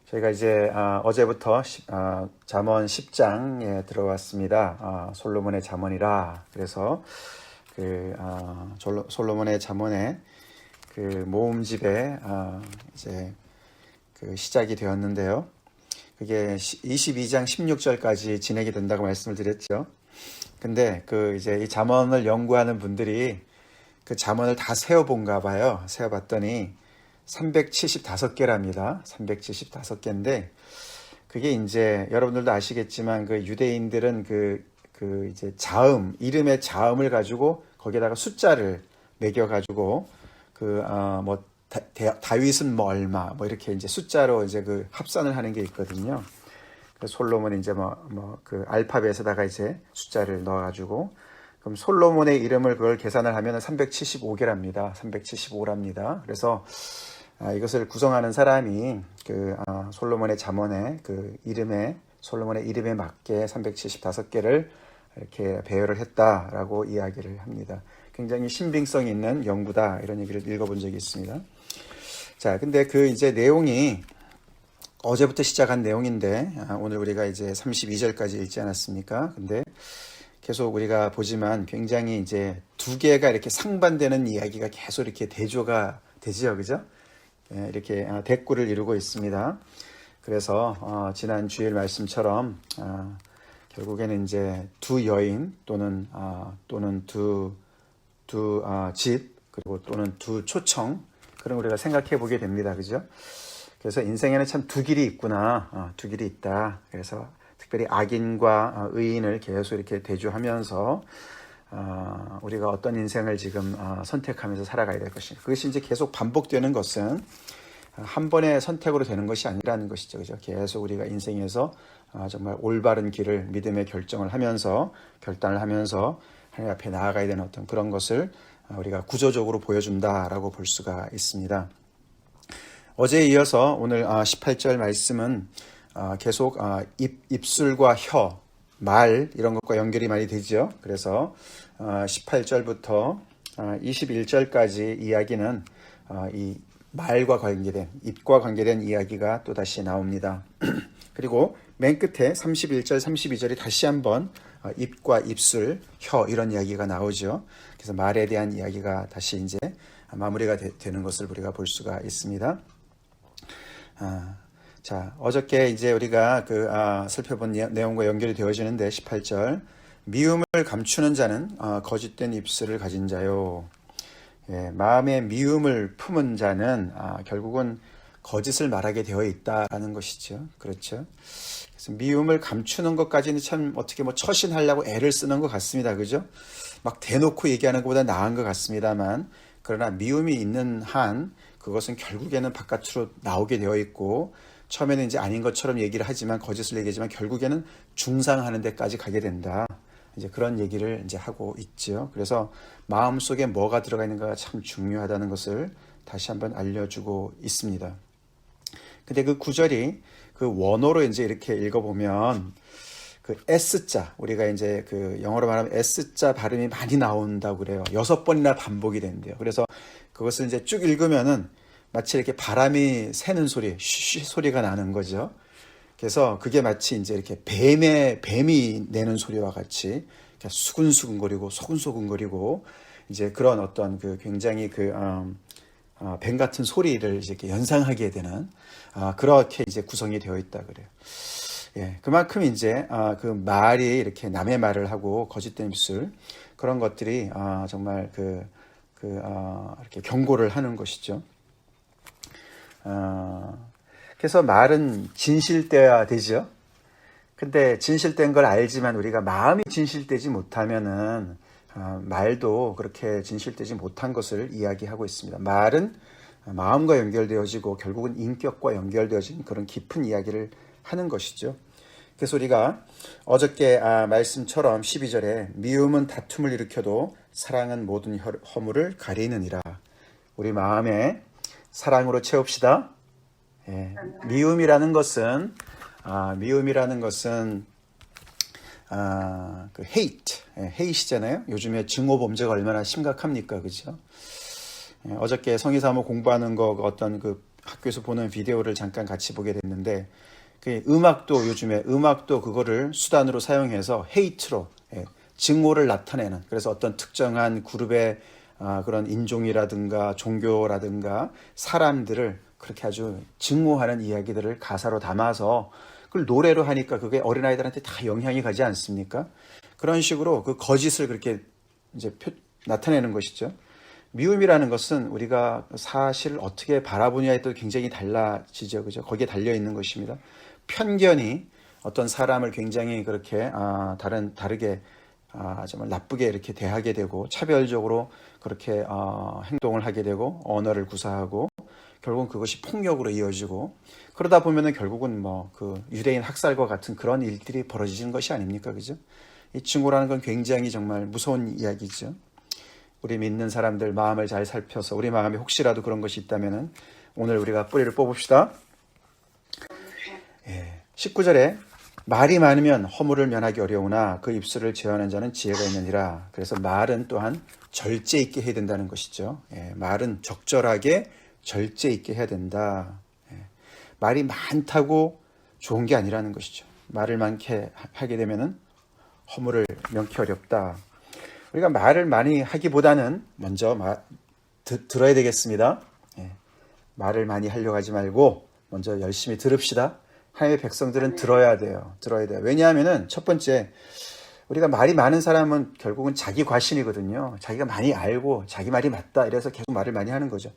저희가 이제 어제부터 잠언 10장에 들어왔습니다. 솔로몬의 잠언이라. 그래서 솔로몬의 잠언의 그 모음집에 이제 그 시작이 되었는데요. 그게 22장 16절까지 진행이 된다고 말씀을 드렸죠. 근데 이제 이 잠언을 연구하는 분들이 그 잠언을 다 세어본가 봐요. 세어봤더니 375개랍니다. 375개인데, 그게 이제 여러분들도 아시겠지만 그 유대인들은 이제 이름의 자음을 가지고 거기에다가 숫자를 매겨가지고 다윗은 뭐 얼마, 뭐 이렇게 이제 숫자로 이제 그 합산을 하는 게 있거든요. 솔로몬이 이제 그 알파벳에다가 이제 숫자를 넣어가지고, 그럼 솔로몬의 이름을 그걸 계산을 하면 375개랍니다. 375랍니다. 그래서 이것을 구성하는 사람이 솔로몬의 잠언의 솔로몬의 이름에 맞게 375개를 이렇게 배열을 했다라고 이야기를 합니다. 굉장히 신빙성 있는 연구다, 이런 얘기를 읽어본 적이 있습니다. 자, 근데 이제 내용이 어제부터 시작한 내용인데, 오늘 우리가 이제 32절까지 읽지 않았습니까? 근데 계속 우리가 보지만 굉장히 이제 두 개가 이렇게 상반되는 이야기가 계속 이렇게 대조가 되지요, 그죠? 이렇게 대꾸를 이루고 있습니다. 그래서 지난 주일 말씀처럼 결국에는 이제 두 여인 또는 두 집, 그리고 또는 두 초청, 그런 우리가 생각해 보게 됩니다. 그죠? 그래서 인생에는 참 두 길이 있구나. 두 길이 있다. 그래서 특별히 악인과 의인을 계속 이렇게 대조하면서 우리가 어떤 인생을 지금 선택하면서 살아가야 될 것인가. 그것이 이제 계속 반복되는 것은 한 번의 선택으로 되는 것이 아니라는 것이죠. 그죠? 계속 우리가 인생에서 정말 올바른 길을 믿음의 결단을 하면서 하나님 앞에 나아가야 되는 어떤 그런 것을 우리가 구조적으로 보여준다라고 볼 수가 있습니다. 어제에 이어서 오늘 18절 말씀은 계속 입술과 혀, 말, 이런 것과 연결이 많이 되죠. 그래서 18절부터 21절까지 이야기는 이 말과 관계된, 입과 관계된 이야기가 또 다시 나옵니다. 그리고 맨 끝에 31절, 32절이 다시 한번 입과 입술, 혀, 이런 이야기가 나오죠. 그래서 말에 대한 이야기가 다시 이제 마무리가 되는 것을 우리가 볼 수가 있습니다. 자, 어저께 이제 우리가 살펴본 내용과 연결이 되어지는데, 18절. 미움을 감추는 자는 거짓된 입술을 가진 자요. 예, 마음에 미움을 품은 자는 결국은 거짓을 말하게 되어 있다라는 것이죠. 그렇죠. 그래서 미움을 감추는 것까지는 참 어떻게 처신하려고 애를 쓰는 것 같습니다. 그죠? 막 대놓고 얘기하는 것보다 나은 것 같습니다만, 그러나 미움이 있는 한 그것은 결국에는 바깥으로 나오게 되어 있고, 처음에는 이제 아닌 것처럼 얘기를 하지만, 거짓을 얘기하지만 결국에는 중상하는 데까지 가게 된다. 이제 그런 얘기를 이제 하고 있죠. 그래서 마음속에 뭐가 들어가 있는가가 참 중요하다는 것을 다시 한번 알려주고 있습니다. 근데 그 구절이 원어로 이제 이렇게 읽어보면 S자, 우리가 이제 영어로 말하면 S자 발음이 많이 나온다고 그래요. 6번이나 반복이 된대요. 그래서 그것을 이제 쭉 읽으면은 마치 이렇게 바람이 새는 소리, 쉬쉬 소리가 나는 거죠. 그래서 그게 마치 이제 이렇게 뱀이 내는 소리와 같이 수근수근거리고 소근소근거리고 이제 그런 어떤 굉장히 뱀 같은 소리를 이렇게 연상하게 되는 그렇게 이제 구성이 되어 있다 그래요. 예, 그만큼 이제 그 말이 이렇게 남의 말을 하고 거짓된 입술, 그런 것들이 정말 이렇게 경고를 하는 것이죠. 그래서 말은 진실되어야 되죠. 근데 진실된 걸 알지만 우리가 마음이 진실되지 못하면은 말도 그렇게 진실되지 못한 것을 이야기하고 있습니다. 말은 마음과 연결되어지고 결국은 인격과 연결되어진 그런 깊은 이야기를 하는 것이죠. 그래서 우리가 어저께 말씀처럼 12절에 미움은 다툼을 일으켜도 사랑은 모든 허물을 가리느니라. 우리 마음에 사랑으로 채웁시다. 예, 미움이라는 것은 hate, hate이잖아요. 요즘에 증오 범죄가 얼마나 심각합니까, 그죠? 예, 어저께 성의사모 공부하는 거 어떤 학교에서 보는 비디오를 잠깐 같이 보게 됐는데 그 음악도 요즘에 음악도 그거를 수단으로 사용해서 헤이트로 증오를 나타내는 그래서 어떤 특정한 그룹의 그런 인종이라든가 종교라든가 사람들을 그렇게 아주 증오하는 이야기들을 가사로 담아서 그걸 노래로 하니까 그게 어린아이들한테 다 영향이 가지 않습니까? 그런 식으로 그 거짓을 그렇게 이제 나타내는 것이죠. 미움이라는 것은 우리가 사실 어떻게 바라보냐에 또 굉장히 달라지죠. 그죠? 거기에 달려 있는 것입니다. 편견이 어떤 사람을 굉장히 그렇게 다르게 정말 나쁘게 이렇게 대하게 되고 차별적으로 그렇게 행동을 하게 되고 언어를 구사하고 결국은 그것이 폭력으로 이어지고 그러다 보면은 결국은 뭐 그 유대인 학살과 같은 그런 일들이 벌어지는 것이 아닙니까? 그죠? 이 증오라는 건 굉장히 정말 무서운 이야기죠. 우리 믿는 사람들 마음을 잘 살펴서 우리 마음에 혹시라도 그런 것이 있다면은 오늘 우리가 뿌리를 뽑읍시다. 19절에 말이 많으면 허물을 면하기 어려우나 그 입술을 제어하는 자는 지혜가 있느니라. 그래서 말은 또한 절제 있게 해야 된다는 것이죠. 말은 적절하게 절제 있게 해야 된다. 말이 많다고 좋은 게 아니라는 것이죠. 말을 많게 하게 되면은 허물을 면키 어렵다. 우리가 말을 많이 하기보다는 먼저 들어야 되겠습니다. 말을 많이 하려고 하지 말고 먼저 열심히 들읍시다. 하나님의 백성들은 들어야 돼요. 들어야 돼요. 왜냐하면은 첫 번째 우리가 말이 많은 사람은 결국은 자기 과신이거든요. 자기가 많이 알고 자기 말이 맞다 이래서 계속 말을 많이 하는 거죠.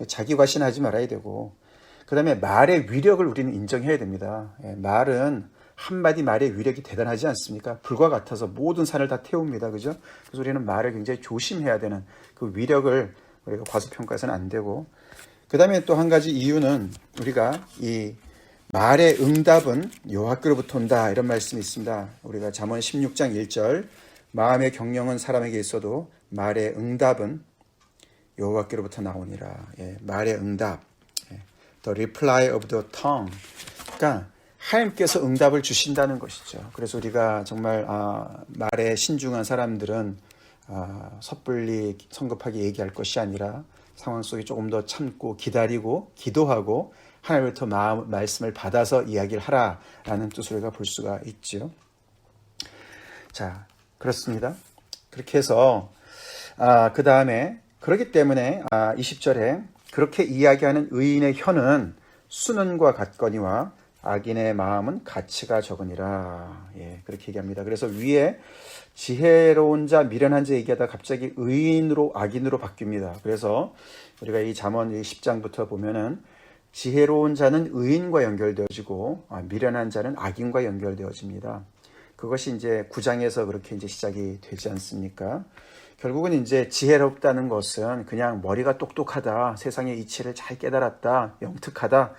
자기 과신하지 말아야 되고 그 다음에 말의 위력을 우리는 인정해야 됩니다. 말은 한마디 말의 위력이 대단하지 않습니까? 불과 같아서 모든 산을 다 태웁니다. 그죠? 그래서 우리는 말을 굉장히 조심해야 되는 그 위력을 우리가 과소평가해서는 안 되고 그 다음에 또 한 가지 이유는 우리가 이 말의 응답은 여호와께로부터 온다 이런 말씀이 있습니다. 우리가 잠언 16장 1절 마음의 경영은 사람에게 있어도 말의 응답은 여호와께로부터 나오니라. 말의 응답 The reply of the tongue 그러니까 하나님께서 응답을 주신다는 것이죠. 그래서 우리가 정말 말에 신중한 사람들은 섣불리 성급하게 얘기할 것이 아니라 상황 속에 조금 더 참고 기다리고 기도하고 하나님부터 말씀을 받아서 이야기를 하라라는 뜻으로 우리가 볼 수가 있죠. 자, 그렇습니다. 그렇게 해서 그 다음에 그렇기 때문에 20절에 그렇게 이야기하는 의인의 혀는 수는과 같거니와 악인의 마음은 가치가 적으니라. 그렇게 얘기합니다. 그래서 위에 지혜로운 자, 미련한 자 얘기하다 갑자기 의인으로 악인으로 바뀝니다. 그래서 우리가 이 잠언 10장부터 보면은 지혜로운 자는 의인과 연결되어지고 미련한 자는 악인과 연결되어집니다. 그것이 이제 9장에서 그렇게 이제 시작이 되지 않습니까? 결국은 이제 지혜롭다는 것은 그냥 머리가 똑똑하다, 세상의 이치를 잘 깨달았다, 영특하다.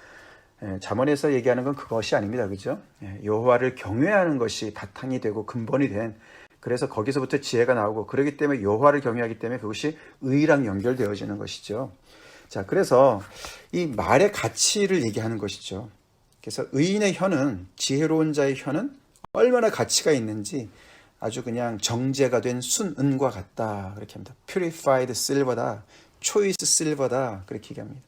잠언에서 얘기하는 건 그것이 아닙니다. 그죠? 여호와를 경외하는 것이 바탕이 되고 근본이 된 그래서 거기서부터 지혜가 나오고 그렇기 때문에 여호와를 경외하기 때문에 그것이 의랑 연결되어지는 것이죠. 자, 그래서 이 말의 가치를 얘기하는 것이죠. 그래서 의인의 혀는 지혜로운 자의 혀는 얼마나 가치가 있는지 아주 그냥 정제가 된 순은과 같다. 그렇게 합니다. Purified silver다. 초이스 실버다. 그렇게 얘기합니다.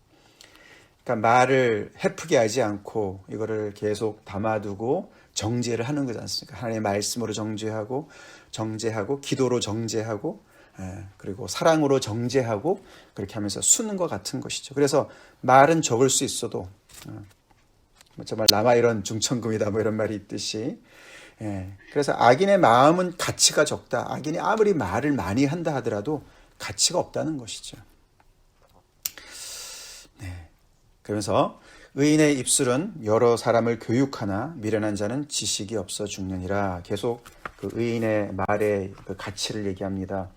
그러니까 말을 헤프게 하지 않고 이거를 계속 담아두고 정제를 하는 거지 않습니까? 하나님의 말씀으로 정제하고 기도로 정제하고 그리고 사랑으로 정제하고 그렇게 하면서 수는과 같은 것이죠. 그래서 말은 적을 수 있어도 정말 남아 이런 중천금이다 뭐 이런 말이 있듯이 그래서 악인의 마음은 가치가 적다. 악인이 아무리 말을 많이 한다 하더라도 가치가 없다는 것이죠. 그러면서 의인의 입술은 여러 사람을 교육하나 미련한 자는 지식이 없어 죽느니라. 계속 그 의인의 말의 그 가치를 얘기합니다.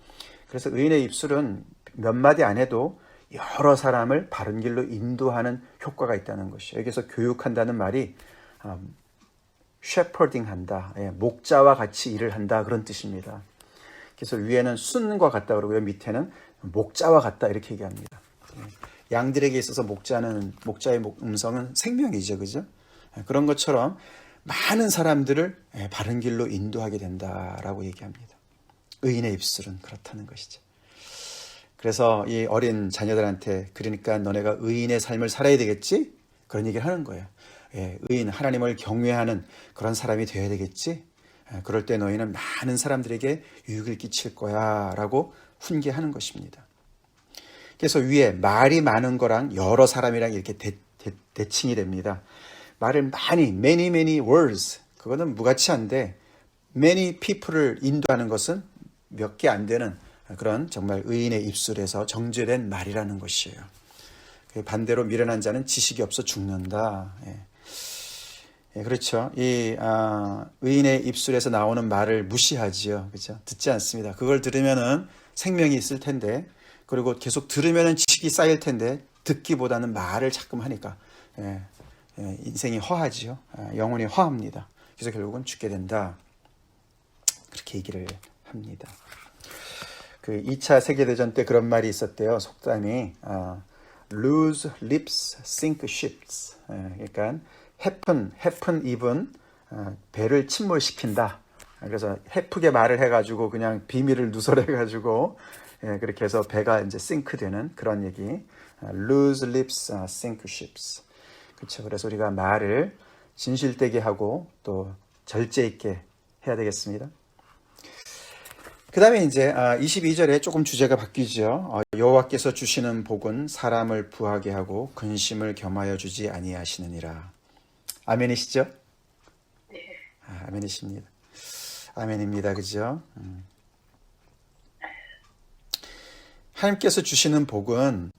그래서 의인의 입술은 몇 마디 안 해도 여러 사람을 바른 길로 인도하는 효과가 있다는 것이죠. 여기서 교육한다는 말이 shepherding 한다, 목자와 같이 일을 한다 그런 뜻입니다. 그래서 위에는 순과 같다 그러고요, 밑에는 목자와 같다 이렇게 얘기합니다. 양들에게 있어서 목자의 음성은 생명이죠, 그죠? 그런 것처럼 많은 사람들을 바른 길로 인도하게 된다라고 얘기합니다. 의인의 입술은 그렇다는 것이죠. 그래서 이 어린 자녀들한테 그러니까 너네가 의인의 삶을 살아야 되겠지? 그런 얘기를 하는 거예요. 예, 의인, 하나님을 경외하는 그런 사람이 되어야 되겠지? 그럴 때 너희는 많은 사람들에게 유익을 끼칠 거야 라고 훈계하는 것입니다. 그래서 위에 말이 많은 거랑 여러 사람이랑 이렇게 대칭이 됩니다. 말을 많이, many words, 그거는 무가치한데 many people을 인도하는 것은 몇 개 안 되는 그런 정말 의인의 입술에서 정죄된 말이라는 것이에요. 반대로 미련한 자는 지식이 없어 죽는다. 예, 그렇죠. 이 의인의 입술에서 나오는 말을 무시하지요. 그렇죠? 듣지 않습니다. 그걸 들으면은 생명이 있을 텐데, 그리고 계속 들으면은 지식이 쌓일 텐데 듣기보다는 말을 자꾸 하니까 인생이 허하지요. 영혼이 허합니다. 그래서 결국은 죽게 된다. 그렇게 얘기를 합니다. 그 2차 세계대전 때 그런 말이 있었대요. 속담이 lose lips, sink ships. 그러니까 해픈 입은 배를 침몰시킨다. 그래서 해프게 말을 해가지고 그냥 비밀을 누설해가지고 그렇게 해서 배가 이제 싱크되는 그런 얘기. lose lips, sink ships. 그렇죠. 그래서 우리가 말을 진실되게 하고 또 절제 있게 해야 되겠습니다. 그 다음에 이제 22절에 조금 주제가 바뀌죠. 여호와께서 주시는 복은 사람을 부하게 하고 근심을 겸하여 주지 아니하시느니라. 아멘이시죠? 네. 아멘이십니다. 아멘입니다. 그죠? 하나님께서 주시는 복은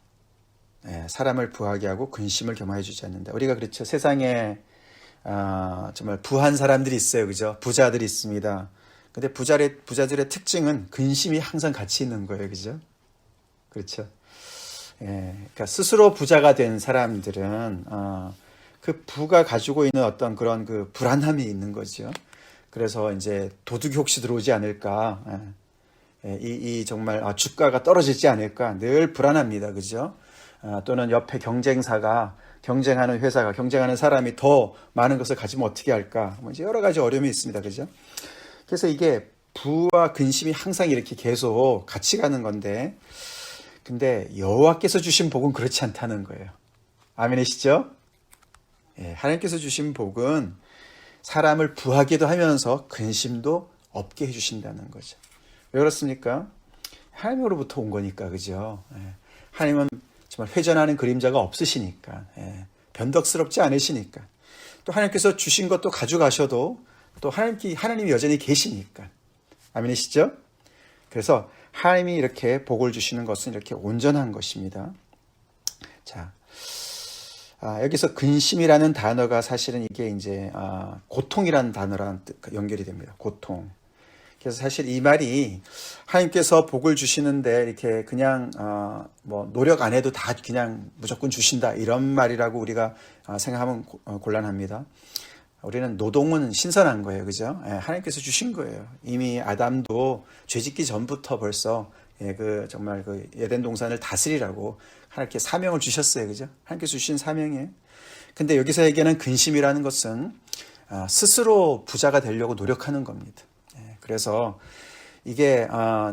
사람을 부하게 하고 근심을 겸하여 주지 않는다. 우리가 그렇죠. 세상에 정말 부한 사람들이 있어요. 그죠? 부자들이 있습니다. 근데 부자들의 특징은 근심이 항상 같이 있는 거예요. 그죠? 그렇죠. 그러니까 스스로 부자가 된 사람들은, 그 부가 가지고 있는 어떤 그런 그 불안함이 있는 거죠. 그래서 이제 도둑이 혹시 들어오지 않을까, 이 정말 주가가 떨어지지 않을까 늘 불안합니다. 그죠? 또는 옆에 경쟁하는 회사가, 경쟁하는 사람이 더 많은 것을 가지면 어떻게 할까? 뭐 이제 여러 가지 어려움이 있습니다. 그죠? 그래서 이게 부와 근심이 항상 이렇게 계속 같이 가는 건데, 근데 여호와께서 주신 복은 그렇지 않다는 거예요. 아멘이시죠? 하나님께서 주신 복은 사람을 부하게도 하면서 근심도 없게 해주신다는 거죠. 왜 그렇습니까? 하나님으로부터 온 거니까, 그죠? 하나님은 정말 회전하는 그림자가 없으시니까, 변덕스럽지 않으시니까, 또 하나님께서 주신 것도 가져가셔도 또 하나님이 여전히 계시니까. 아멘이시죠? 그래서 하나님이 이렇게 복을 주시는 것은 이렇게 온전한 것입니다. 자, 여기서 근심이라는 단어가 사실은 이게 이제 고통이라는 단어랑 연결이 됩니다. 고통. 그래서 사실 이 말이 하나님께서 복을 주시는데 이렇게 그냥 뭐 노력 안 해도 다 그냥 무조건 주신다 이런 말이라고 우리가 생각하면 곤란합니다. 우리는 노동은 신선한 거예요. 그죠? 하나님께서 주신 거예요. 이미 아담도 죄짓기 전부터 벌써 정말 그 에덴 동산을 다스리라고 하나님께 사명을 주셨어요. 그죠? 하나님께서 주신 사명이에요. 근데 여기서 얘기하는 근심이라는 것은 스스로 부자가 되려고 노력하는 겁니다. 그래서 이게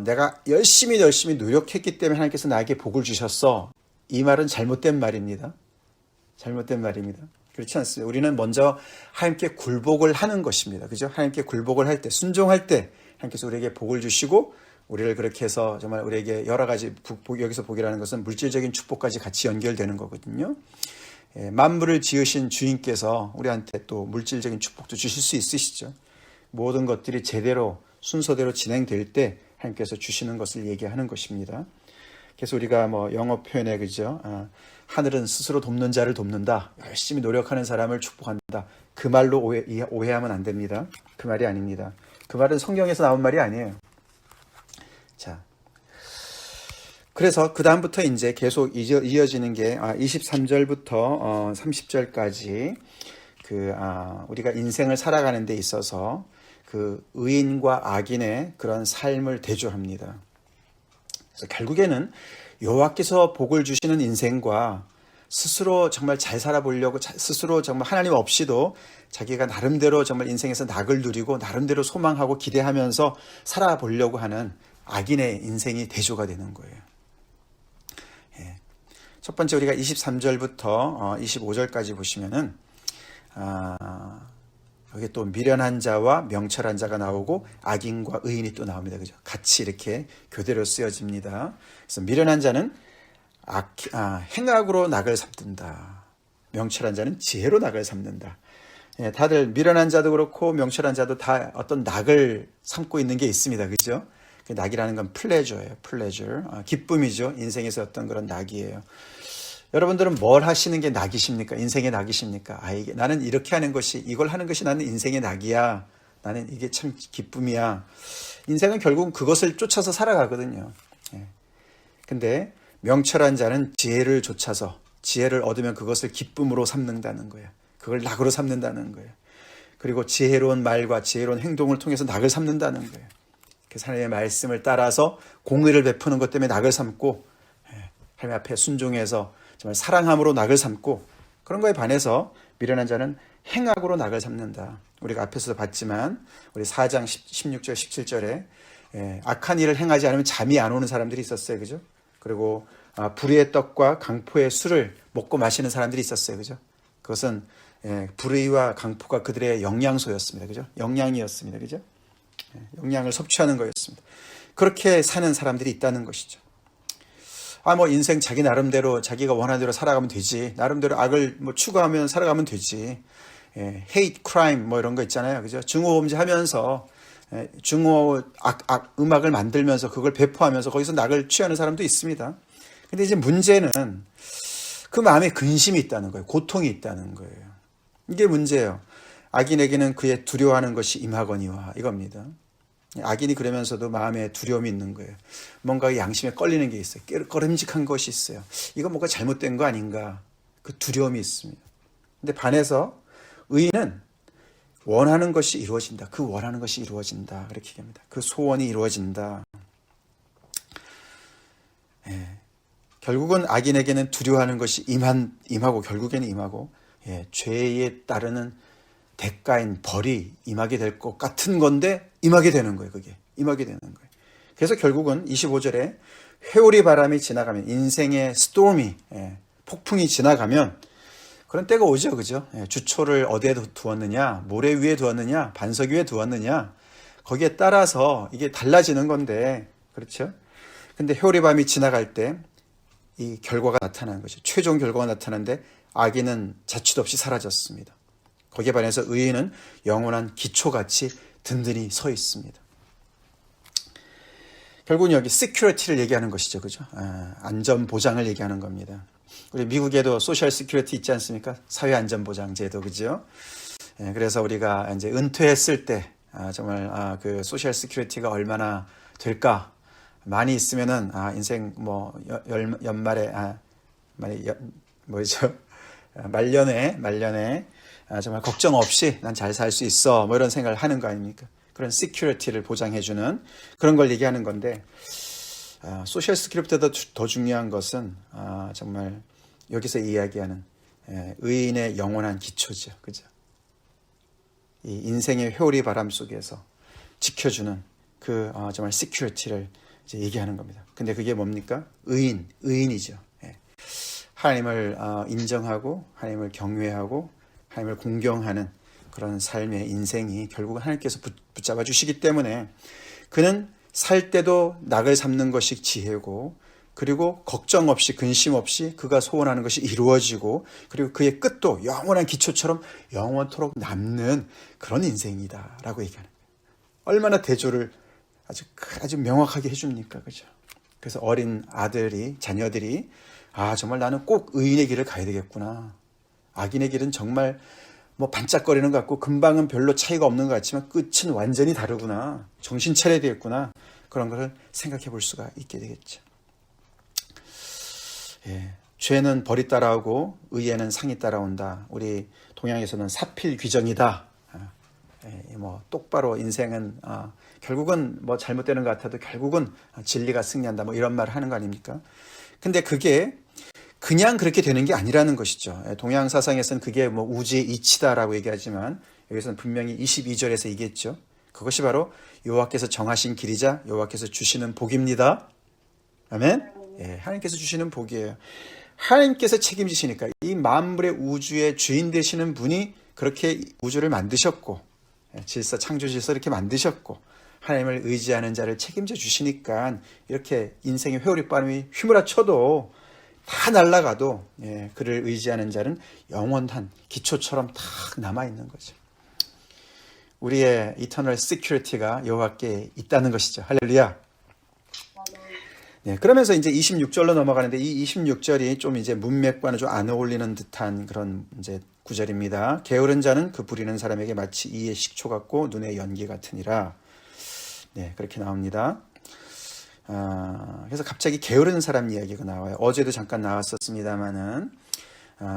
내가 열심히 노력했기 때문에 하나님께서 나에게 복을 주셨어. 이 말은 잘못된 말입니다. 잘못된 말입니다. 그렇지 않습니다. 우리는 먼저 하나님께 굴복을 하는 것입니다. 그죠? 하나님께 굴복을 할 때, 순종할 때 하나님께서 우리에게 복을 주시고 우리를 그렇게 해서 정말 우리에게 여러 가지 여기서 복이라는 것은 물질적인 축복까지 같이 연결되는 거거든요. 만물을 지으신 주인께서 우리한테 또 물질적인 축복도 주실 수 있으시죠. 모든 것들이 제대로 순서대로 진행될 때 하나님께서 주시는 것을 얘기하는 것입니다. 그래서 우리가 뭐 영어 표현에 그죠? 하늘은 스스로 돕는 자를 돕는다. 열심히 노력하는 사람을 축복한다. 그 말로 오해하면 안 됩니다. 그 말이 아닙니다. 그 말은 성경에서 나온 말이 아니에요. 자, 그래서 그 다음부터 이제 계속 이어지는 게 23절부터 30절까지 우리가 인생을 살아가는 데 있어서 그 의인과 악인의 그런 삶을 대조합니다. 그래서 결국에는 여호와께서 복을 주시는 인생과 스스로 정말 잘 살아보려고 스스로 정말 하나님 없이도 자기가 나름대로 정말 인생에서 낙을 누리고 나름대로 소망하고 기대하면서 살아보려고 하는 악인의 인생이 대조가 되는 거예요. 첫 번째 우리가 23절부터 25절까지 보시면은 여기 또 미련한 자와 명철한 자가 나오고 악인과 의인이 또 나옵니다. 그죠? 같이 이렇게 교대로 쓰여집니다. 그래서 미련한 자는 행악으로 낙을 삼든다. 명철한 자는 지혜로 낙을 삼는다. 예, 다들 미련한 자도 그렇고 명철한 자도 다 어떤 낙을 삼고 있는 게 있습니다. 그죠? 그 낙이라는 건 플레저예요. 플레저. 기쁨이죠. 인생에서 어떤 그런 낙이에요. 여러분들은 뭘 하시는 게 낙이십니까? 인생의 낙이십니까? 이게 나는 이렇게 하는 것이, 이걸 하는 것이 나는 인생의 낙이야. 나는 이게 참 기쁨이야. 인생은 결국은 그것을 쫓아서 살아가거든요. 예. 근데 명철한 자는 지혜를 쫓아서 지혜를 얻으면 그것을 기쁨으로 삼는다는 거예요. 그걸 낙으로 삼는다는 거예요. 그리고 지혜로운 말과 지혜로운 행동을 통해서 낙을 삼는다는 거예요. 그래서 하나님의 말씀을 따라서 공의를 베푸는 것 때문에 낙을 삼고, 하나님 앞에 순종해서 정말 사랑함으로 낙을 삼고, 그런 거에 반해서 미련한 자는 행악으로 낙을 삼는다. 우리가 앞에서도 봤지만 우리 4장 16절 17절에 악한 일을 행하지 않으면 잠이 안 오는 사람들이 있었어요. 그죠? 그리고 불의의 떡과 강포의 술을 먹고 마시는 사람들이 있었어요. 그죠? 그것은 불의와 강포가 그들의 영양소였습니다. 그죠? 영양이었습니다. 그죠? 영양을 섭취하는 거였습니다. 그렇게 사는 사람들이 있다는 것이죠. 뭐 인생 자기 나름대로 자기가 원하는 대로 살아가면 되지. 나름대로 악을 추구하면 살아가면 되지. hate crime 이런 거 있잖아요. 그죠? 증오범죄 하면서 증오 음악을 만들면서 그걸 배포하면서 거기서 낙을 취하는 사람도 있습니다. 근데 이제 문제는 그 마음에 근심이 있다는 거예요. 고통이 있다는 거예요. 이게 문제예요. 악인에게는 그의 두려워하는 것이 임하거니와 이겁니다. 악인이 그러면서도 마음에 두려움이 있는 거예요. 뭔가 양심에 꺼리는 게 있어요. 꺼림직한 것이 있어요. 이거 뭔가 잘못된 거 아닌가. 그 두려움이 있습니다. 근데 반해서 의인은 원하는 것이 이루어진다. 그 원하는 것이 이루어진다. 이렇게 얘기합니다. 그 소원이 이루어진다. 결국은 악인에게는 두려워하는 것이 임하고 결국에는 임하고 죄에 따르는 대가인 벌이 임하게 될 것 같은 건데 임하게 되는 거예요. 그게 임하게 되는 거예요. 그래서 결국은 25절에 회오리 바람이 지나가면 인생의 스토미 폭풍이 지나가면 그런 때가 오죠. 그죠? 주초를 어디에 두었느냐, 모래 위에 두었느냐, 반석 위에 두었느냐, 거기에 따라서 이게 달라지는 건데, 그렇죠? 근데 회오리 바람이 지나갈 때 이 결과가 나타나는 거죠. 최종 결과가 나타나는데 악인은 자취도 없이 사라졌습니다. 거기에 반해서 의인은 영원한 기초같이 든든히 서 있습니다. 결국은 여기 시큐리티를 얘기하는 것이죠. 그죠? 안전 보장을 얘기하는 겁니다. 우리 미국에도 소셜 시큐리티 있지 않습니까? 사회 안전 보장 제도. 그죠? 그래서 우리가 이제 은퇴했을 때 정말 그 소셜 시큐리티가 얼마나 될까? 많이 있으면은 인생 연말에 말년에 정말 걱정 없이 난 잘 살 수 있어 이런 생각을 하는 거 아닙니까? 그런 시큐리티를 보장해주는 그런 걸 얘기하는 건데 소셜 시큐리티보다 더 중요한 것은 정말 여기서 이야기하는 의인의 영원한 기초죠. 그죠? 이 인생의 회오리 바람 속에서 지켜주는 그 정말 시큐리티를 이제 얘기하는 겁니다. 근데 그게 뭡니까? 의인이죠. 하나님을 인정하고 하나님을 경외하고 하나님을 공경하는 그런 삶의 인생이 결국은 하나님께서 붙잡아 주시기 때문에 그는 살 때도 낙을 삼는 것이 지혜고 그리고 걱정 없이 근심 없이 그가 소원하는 것이 이루어지고 그리고 그의 끝도 영원한 기초처럼 영원토록 남는 그런 인생이다라고 얘기하는 거예요. 얼마나 대조를 아주 명확하게 해줍니까? 그죠? 그래서 어린 자녀들이 정말 나는 꼭 의인의 길을 가야 되겠구나. 악인의 길은 정말 반짝거리는 것 같고 금방은 별로 차이가 없는 것 같지만 끝은 완전히 다르구나. 정신 차려야 되겠구나. 그런 것을 생각해 볼 수가 있게 되겠죠. 죄는 벌이 따라오고 의에는 상이 따라온다. 우리 동양에서는 사필귀정이다. 똑바로 인생은 결국은 잘못되는 것 같아도 결국은 진리가 승리한다. 이런 말을 하는 거 아닙니까? 근데 그게 그냥 그렇게 되는 게 아니라는 것이죠. 동양 사상에서는 그게 우주의 이치다라고 얘기하지만 여기서는 분명히 22절에서 얘기했죠. 그것이 바로 여호와께서 정하신 길이자 여호와께서 주시는 복입니다. 아멘. 하나님께서 주시는 복이에요. 하나님께서 책임지시니까 이 만물의 우주의 주인 되시는 분이 그렇게 우주를 만드셨고 질서 창조 질서 이렇게 만드셨고 하나님을 의지하는 자를 책임져 주시니까 이렇게 인생의 회오리바람이 휘몰아쳐도 다 날아가도 그를 의지하는 자는 영원한 기초처럼 딱 남아있는 거죠. 우리의 이터널 시큐리티가 여호와께 있다는 것이죠. 할렐루야. 네, 그러면서 이제 26절로 넘어가는데 이 26절이 좀 이제 문맥과는 좀 안 어울리는 듯한 그런 이제 구절입니다. 게으른 자는 그 부리는 사람에게 마치 이의 식초 같고 눈의 연기 같으니라. 네, 그렇게 나옵니다. 그래서 갑자기 게으른 사람 이야기가 나와요. 어제도 잠깐 나왔었습니다만은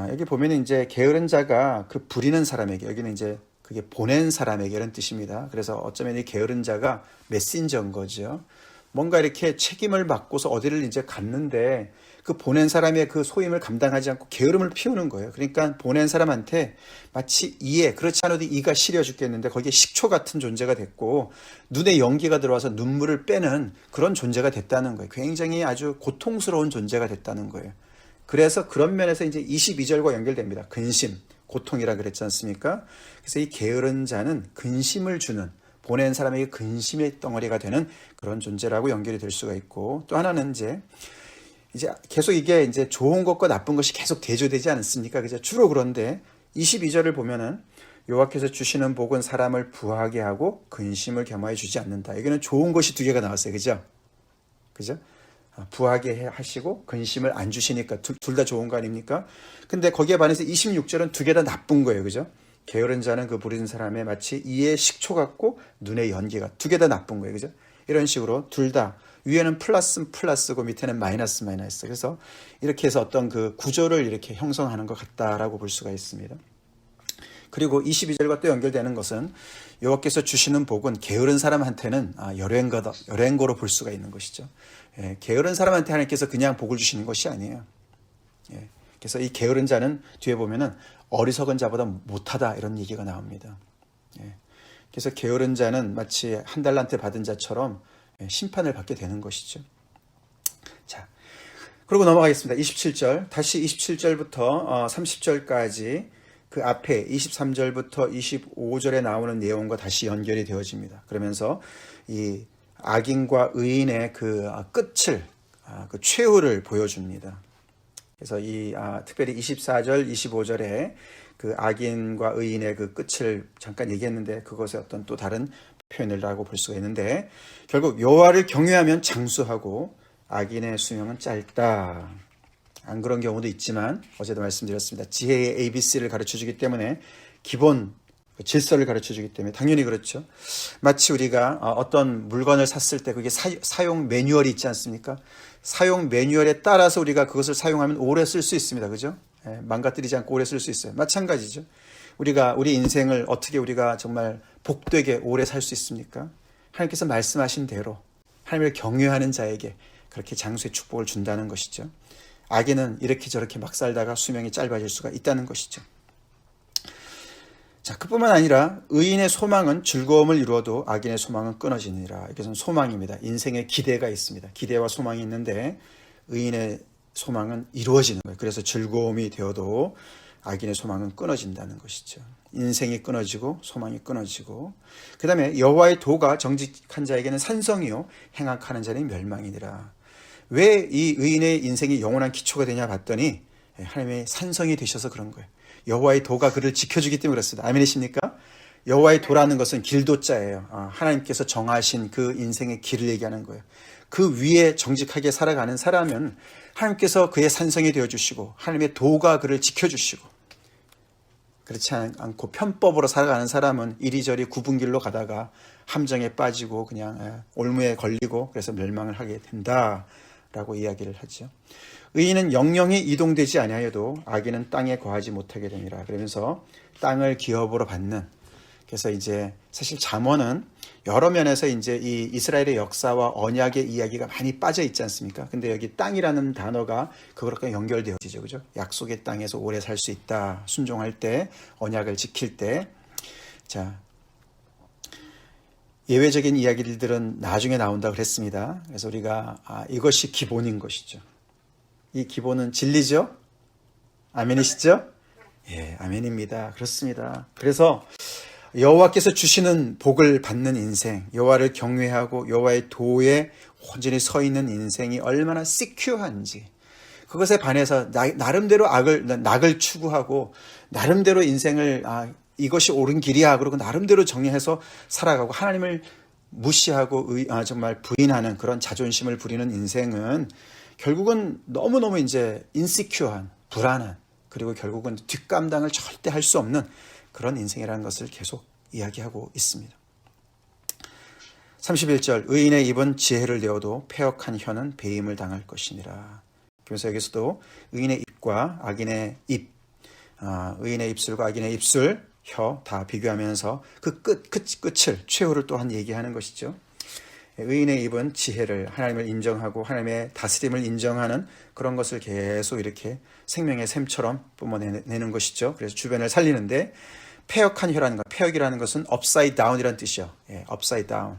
여기 보면 이제 게으른 자가 그 부리는 사람에게, 여기는 이제 그게 보낸 사람에게 이런 뜻입니다. 그래서 어쩌면 이 게으른 자가 메신저인 거죠. 뭔가 이렇게 책임을 맡고서 어디를 이제 갔는데 그 보낸 사람의 그 소임을 감당하지 않고 게으름을 피우는 거예요. 그러니까 보낸 사람한테 마치 이에, 그렇지 않아도 이가 시려 죽겠는데 거기에 식초 같은 존재가 됐고 눈에 연기가 들어와서 눈물을 빼는 그런 존재가 됐다는 거예요. 굉장히 아주 고통스러운 존재가 됐다는 거예요. 그래서 그런 면에서 이제 22절과 연결됩니다. 근심, 고통이라 그랬지 않습니까? 그래서 이 게으른 자는 근심을 주는, 보낸 사람에게 근심의 덩어리가 되는 그런 존재라고 연결이 될 수가 있고, 또 하나는 이제 계속 이게 이제 좋은 것과 나쁜 것이 계속 대조되지 않습니까? 그죠? 주로 그런데 22절을 보면은 여호와께서 주시는 복은 사람을 부하게 하고 근심을 겸하여 주지 않는다. 여기는 좋은 것이 두 개가 나왔어요. 그죠? 그죠? 부하게 하시고 근심을 안 주시니까 둘 다 좋은 거 아닙니까? 근데 거기에 반해서 26절은 두 개 다 나쁜 거예요. 그죠? 게으른 자는 그 부리는 사람의 마치 이에 식초 같고 눈의 연기가, 두 개 다 나쁜 거예요. 그죠? 이런 식으로 둘 다 위에는 플러스고 밑에는 마이너스. 그래서 이렇게 해서 어떤 그 구조를 이렇게 형성하는 것 같다라고 볼 수가 있습니다. 그리고 22절과 또 연결되는 것은 여호와께서 주시는 복은 게으른 사람한테는 열행거로 볼 수가 있는 것이죠. 게으른 사람한테 하나님께서 그냥 복을 주시는 것이 아니에요. 그래서 이 게으른 자는 뒤에 보면은 어리석은 자보다 못하다 이런 얘기가 나옵니다. 그래서 게으른 자는 마치 한 달란트 받은 자처럼 심판을 받게 되는 것이죠. 자, 그리고 넘어가겠습니다. 27절, 다시 27절부터 30절까지 그 앞에 23절부터 25절에 나오는 내용과 다시 연결이 되어집니다. 그러면서 이 악인과 의인의 그 끝을, 그 최후를 보여줍니다. 그래서 특별히 24절, 25절에 그 악인과 의인의 그 끝을 잠깐 얘기했는데 그것의 어떤 또 다른 표현이라고 볼 수가 있는데, 결국 여호와를 경외하면 장수하고 악인의 수명은 짧다. 안 그런 경우도 있지만 어제도 말씀드렸습니다. 지혜의 ABC를 가르쳐주기 때문에, 기본 질서를 가르쳐주기 때문에 당연히 그렇죠. 마치 우리가 어떤 물건을 샀을 때 그게 사용 매뉴얼이 있지 않습니까? 사용 매뉴얼에 따라서 우리가 그것을 사용하면 오래 쓸 수 있습니다. 그죠? 망가뜨리지 않고 오래 쓸 수 있어요. 마찬가지죠. 우리 인생을 어떻게 우리가 정말 복되게 오래 살 수 있습니까? 하나님께서 말씀하신 대로 하나님을 경외하는 자에게 그렇게 장수의 축복을 준다는 것이죠. 악인은 이렇게 저렇게 막 살다가 수명이 짧아질 수가 있다는 것이죠. 자, 그뿐만 아니라 의인의 소망은 즐거움을 이루어도 악인의 소망은 끊어지니라. 이것은 소망입니다. 인생에 기대가 있습니다. 기대와 소망이 있는데 의인의 소망은 이루어지는 거예요. 그래서 즐거움이 되어도 악인의 소망은 끊어진다는 것이죠. 인생이 끊어지고 소망이 끊어지고, 그 다음에 여호와의 도가 정직한 자에게는 산성이요 행악하는 자는 멸망이니라. 왜 이 의인의 인생이 영원한 기초가 되냐 봤더니 하나님의 산성이 되셔서 그런 거예요. 여호와의 도가 그를 지켜주기 때문에 그렇습니다. 아멘이십니까? 여호와의 도라는 것은 길도자예요. 하나님께서 정하신 그 인생의 길을 얘기하는 거예요. 그 위에 정직하게 살아가는 사람은 하나님께서 그의 산성이 되어주시고 하나님의 도가 그를 지켜주시고, 그렇지 않고 편법으로 살아가는 사람은 이리저리 굽은 길로 가다가 함정에 빠지고 그냥 올무에 걸리고 그래서 멸망을 하게 된다라고 이야기를 하죠. 의인은 영영이 이동되지 아니하여도 악인은 땅에 거하지 못하게 되니라. 그러면서 땅을 기업으로 받는, 그래서 이제 사실 잠언은 여러 면에서 이제 이 이스라엘의 역사와 언약의 이야기가 많이 빠져 있지 않습니까? 근데 여기 땅이라는 단어가 그것과 연결되어지죠. 그죠? 약속의 땅에서 오래 살 수 있다. 순종할 때, 언약을 지킬 때. 자, 예외적인 이야기들은 나중에 나온다고 그랬습니다. 그래서 우리가 이것이 기본인 것이죠. 이 기본은 진리죠? 아멘이시죠? 예, 아멘입니다. 그렇습니다. 그래서 여호와께서 주시는 복을 받는 인생, 여호와를 경외하고 여호와의 도에 온전히 서 있는 인생이 얼마나 시큐한지, 그것에 반해서 나름대로 낙을 추구하고 나름대로 인생을 이것이 옳은 길이야 그러고 나름대로 정리해서 살아가고 하나님을 무시하고 정말 부인하는 그런 자존심을 부리는 인생은 결국은 너무너무 이제 인시큐한, 불안한, 그리고 결국은 뒷감당을 절대 할 수 없는 그런 인생이라는 것을 계속 이야기하고 있습니다. 31절, 의인의 입은 지혜를 내어도 패역한 혀는 배임을 당할 것이니라. 그래서 여기서도 의인의 입과 악인의 입, 의인의 입술과 악인의 입술, 혀 다 비교하면서 그 끝을, 최후를 또한 얘기하는 것이죠. 의인의 입은 지혜를, 하나님을 인정하고 하나님의 다스림을 인정하는 그런 것을 계속 이렇게 생명의 샘처럼 뿜어내는 것이죠. 그래서 주변을 살리는데, 패역한 혀라는 것, 패역이라는 것은 upside down이라는 뜻이에요. 예, upside down,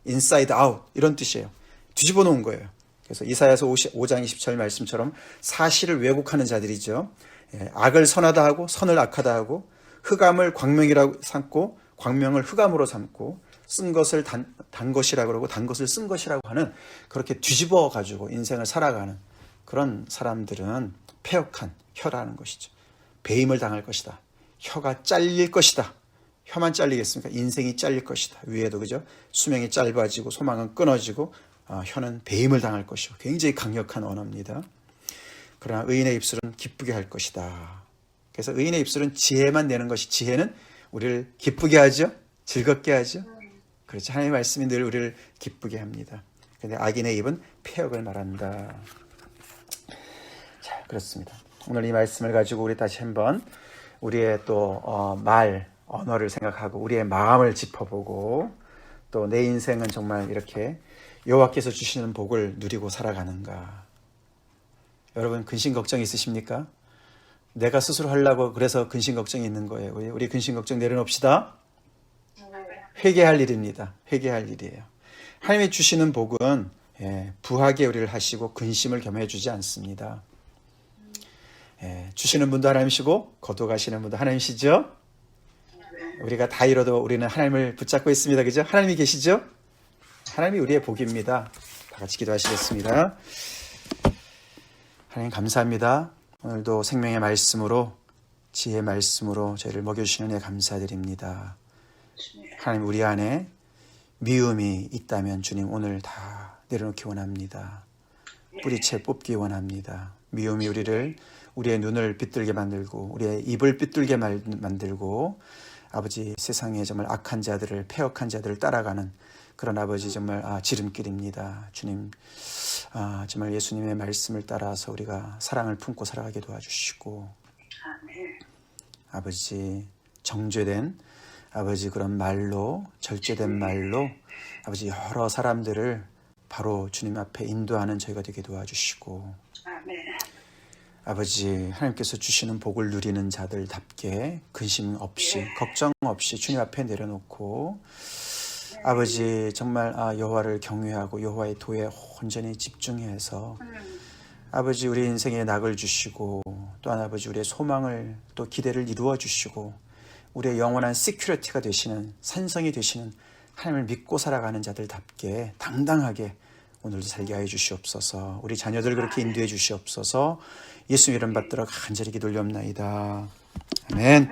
inside out 이런 뜻이에요. 뒤집어 놓은 거예요. 그래서 이사야서 5장 20절 말씀처럼 사실을 왜곡하는 자들이죠. 예, 악을 선하다 하고 선을 악하다 하고 흑암을 광명이라고 삼고 광명을 흑암으로 삼고 쓴 것을 단 것이라고 그러고 단 것을 쓴 것이라고 하는, 그렇게 뒤집어 가지고 인생을 살아가는 그런 사람들은 패역한 혀라는 것이죠. 배임을 당할 것이다. 혀가 잘릴 것이다. 혀만 잘리겠습니까? 인생이 잘릴 것이다. 위에도 그죠? 수명이 짧아지고 소망은 끊어지고 혀는 배임을 당할 것이고, 굉장히 강력한 언어입니다. 그러나 의인의 입술은 기쁘게 할 것이다. 그래서 의인의 입술은 지혜만 내는 것이, 지혜는 우리를 기쁘게 하죠. 즐겁게 하죠. 그렇죠. 하나님의 말씀이 늘 우리를 기쁘게 합니다. 그런데 악인의 입은 패역을 말한다. 자, 그렇습니다. 오늘 이 말씀을 가지고 우리 다시 한번 우리의 또 언어를 생각하고 우리의 마음을 짚어보고, 또 내 인생은 정말 이렇게 여호와께서 주시는 복을 누리고 살아가는가. 여러분, 근심 걱정 있으십니까? 내가 스스로 하려고 그래서 근심 걱정이 있는 거예요. 우리 근심 걱정 내려놓읍시다. 회개할 일입니다. 회개할 일이에요. 하나님이 주시는 복은 부하게 우리를 하시고 근심을 겸해 주지 않습니다. 주시는 분도 하나님이시고 거둬가시는 분도 하나님이시죠. 우리가 다 잃어도 우리는 하나님을 붙잡고 있습니다. 그죠? 하나님이 계시죠? 하나님이 우리의 복입니다. 다 같이 기도하시겠습니다. 하나님 감사합니다. 오늘도 생명의 말씀으로, 지혜의 말씀으로 저희를 먹여주시는 은혜 감사드립니다. 하나님, 우리 안에 미움이 있다면 주님 오늘 다 내려놓기 원합니다. 뿌리채 뽑기 원합니다. 미움이 우리의 눈을 비뚤게 만들고 우리의 입을 비뚤게 만들고 아버지, 세상에 정말 악한 자들을, 패역한 자들을 따라가는 그런 아버지 정말 지름길입니다. 주님, 정말 예수님의 말씀을 따라서 우리가 사랑을 품고 살아가게 도와주시고, 아버지 정죄된 아버지 그런 말로, 절제된 말로 아버지 여러 사람들을 바로 주님 앞에 인도하는 저희가 되게 도와주시고, 아버지 하나님께서 주시는 복을 누리는 자들답게 근심 없이 걱정 없이 주님 앞에 내려놓고, 아버지 정말 여호와를 경외하고 여호와의 도에 온전히 집중해서 아버지 우리 인생에 낙을 주시고, 또한 아버지 우리의 소망을 또 기대를 이루어 주시고 우리의 영원한 시큐리티가 되시는, 산성이 되시는 하나님을 믿고 살아가는 자들답게 당당하게 오늘도 살게 하여 주시옵소서. 우리 자녀들 그렇게 인도해 주시옵소서. 예수 이름 받들어 간절히 기도 올리옵나이다. 아멘.